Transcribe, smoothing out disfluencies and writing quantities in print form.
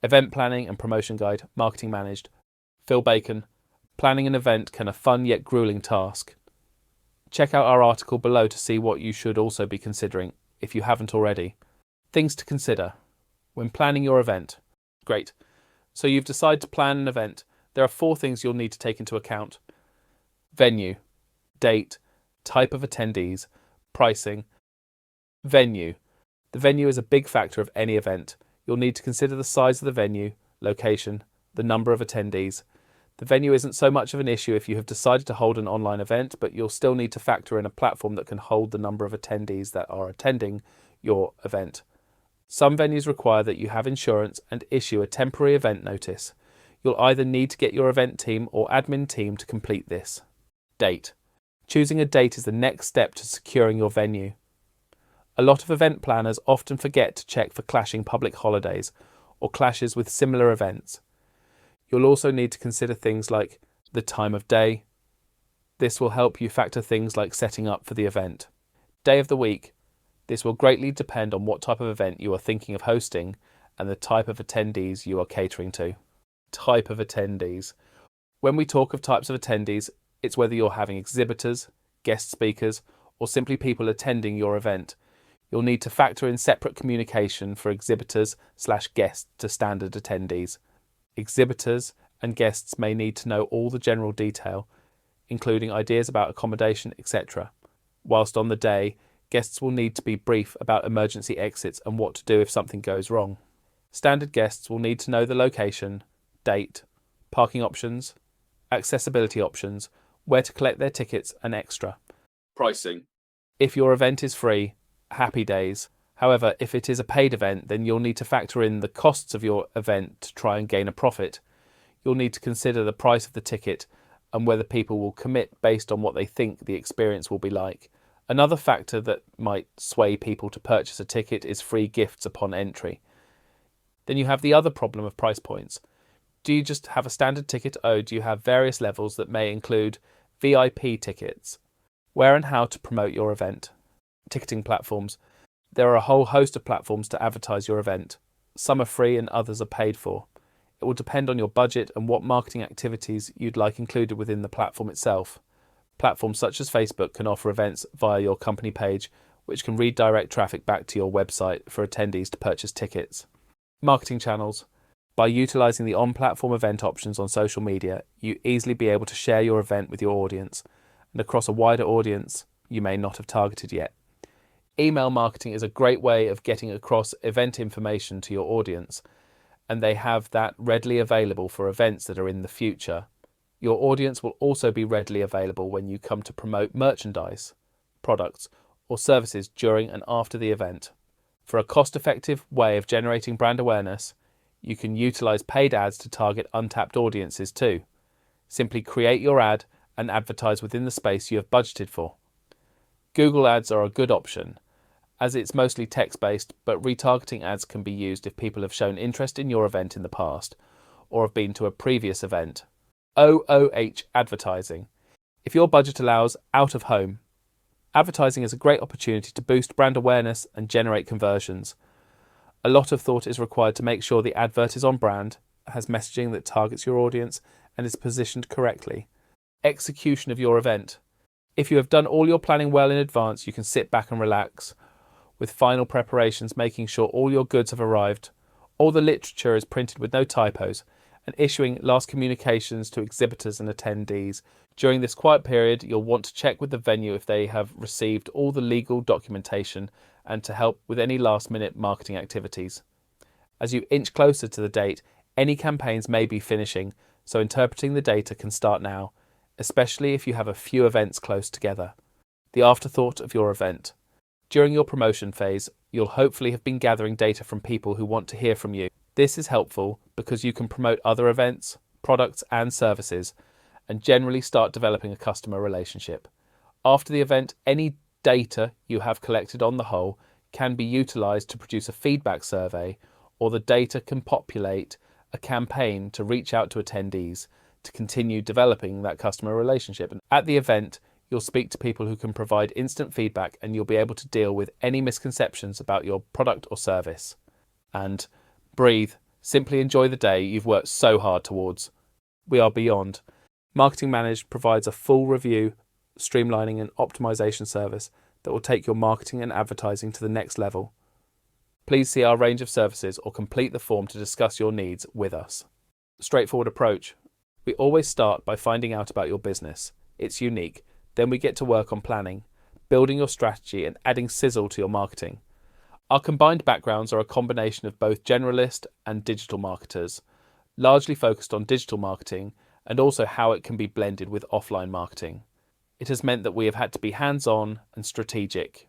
Event Planning and Promotion Guide, Marketing Managed. Phil Bacon. Planning an event can a fun yet grueling task. Check out our article below to see what you should also be considering, if you haven't already. Things to consider when planning your event. Great. So you've decided to plan an event. There are 4 things you'll need to take into account. Venue, date, type of attendees, pricing. Venue. The venue is a big factor of any event. You'll need to consider the size of the venue, location, the number of attendees. The venue isn't so much of an issue if you have decided to hold an online event, but you'll still need to factor in a platform that can hold the number of attendees that are attending your event. Some venues require that you have insurance and issue a temporary event notice. You'll either need to get your event team or admin team to complete this. Date. Choosing a date is the next step to securing your venue. A lot of event planners often forget to check for clashing public holidays or clashes with similar events. You'll also need to consider things like the time of day. This will help you factor things like setting up for the event. Day of the week. This will greatly depend on what type of event you are thinking of hosting and the type of attendees you are catering to. Type of attendees. When we talk of types of attendees, it's whether you're having exhibitors, guest speakers, or simply people attending your event. You'll need to factor in separate communication for exhibitors/guests to standard attendees. Exhibitors and guests may need to know all the general detail, including ideas about accommodation, etc. Whilst on the day, guests will need to be brief about emergency exits and what to do if something goes wrong. Standard guests will need to know the location, date, parking options, accessibility options, where to collect their tickets and extra. Pricing. If your event is free, happy days. However, if it is a paid event, then you'll need to factor in the costs of your event to try and gain a profit. You'll need to consider the price of the ticket and whether people will commit based on what they think the experience will be like. Another factor that might sway people to purchase a ticket is free gifts upon entry. Then you have the other problem of price points. Do you just have a standard ticket, or do you have various levels that may include VIP tickets? Where and how to promote your event. Ticketing platforms. There are a whole host of platforms to advertise your event. Some are free and others are paid for. It will depend on your budget and what marketing activities you'd like included within the platform itself. Platforms such as Facebook can offer events via your company page, which can redirect traffic back to your website for attendees to purchase tickets. Marketing channels. By utilising the on-platform event options on social media, you easily be able to share your event with your audience and across a wider audience you may not have targeted yet. Email marketing is a great way of getting across event information to your audience, and they have that readily available for events that are in the future. Your audience will also be readily available when you come to promote merchandise, products, or services during and after the event. For a cost-effective way of generating brand awareness, you can utilise paid ads to target untapped audiences too. Simply create your ad and advertise within the space you have budgeted for. Google ads are a good option, as it's mostly text-based, but retargeting ads can be used if people have shown interest in your event in the past or have been to a previous event. OOH advertising. If your budget allows, out of home. Advertising is a great opportunity to boost brand awareness and generate conversions. A lot of thought is required to make sure the advert is on brand, has messaging that targets your audience, and is positioned correctly. Execution of your event. If you have done all your planning well in advance, you can sit back and relax, with final preparations making sure all your goods have arrived, all the literature is printed with no typos, and issuing last communications to exhibitors and attendees. During this quiet period, you'll want to check with the venue if they have received all the legal documentation and to help with any last-minute marketing activities. As you inch closer to the date, any campaigns may be finishing, so interpreting the data can start now, especially if you have a few events close together. The afterthought of your event. During your promotion phase, you'll hopefully have been gathering data from people who want to hear from you. This is helpful because you can promote other events, products and services, and generally start developing a customer relationship. After the event, any data you have collected on the whole can be utilised to produce a feedback survey, or the data can populate a campaign to reach out to attendees to continue developing that customer relationship. And at the event, you'll speak to people who can provide instant feedback, and you'll be able to deal with any misconceptions about your product or service. And breathe, Simply enjoy the day you've worked so hard towards. We are beyond. Marketing Managed provides a full review, streamlining and optimization service that will take your marketing and advertising to the next level. Please see our range of services or complete the form to discuss your needs with us. Straightforward approach. We always start by finding out about your business. It's unique. Then we get to work on planning, building your strategy and adding sizzle to your marketing. Our combined backgrounds are a combination of both generalist and digital marketers, largely focused on digital marketing and also how it can be blended with offline marketing. It has meant that we have had to be hands-on and strategic,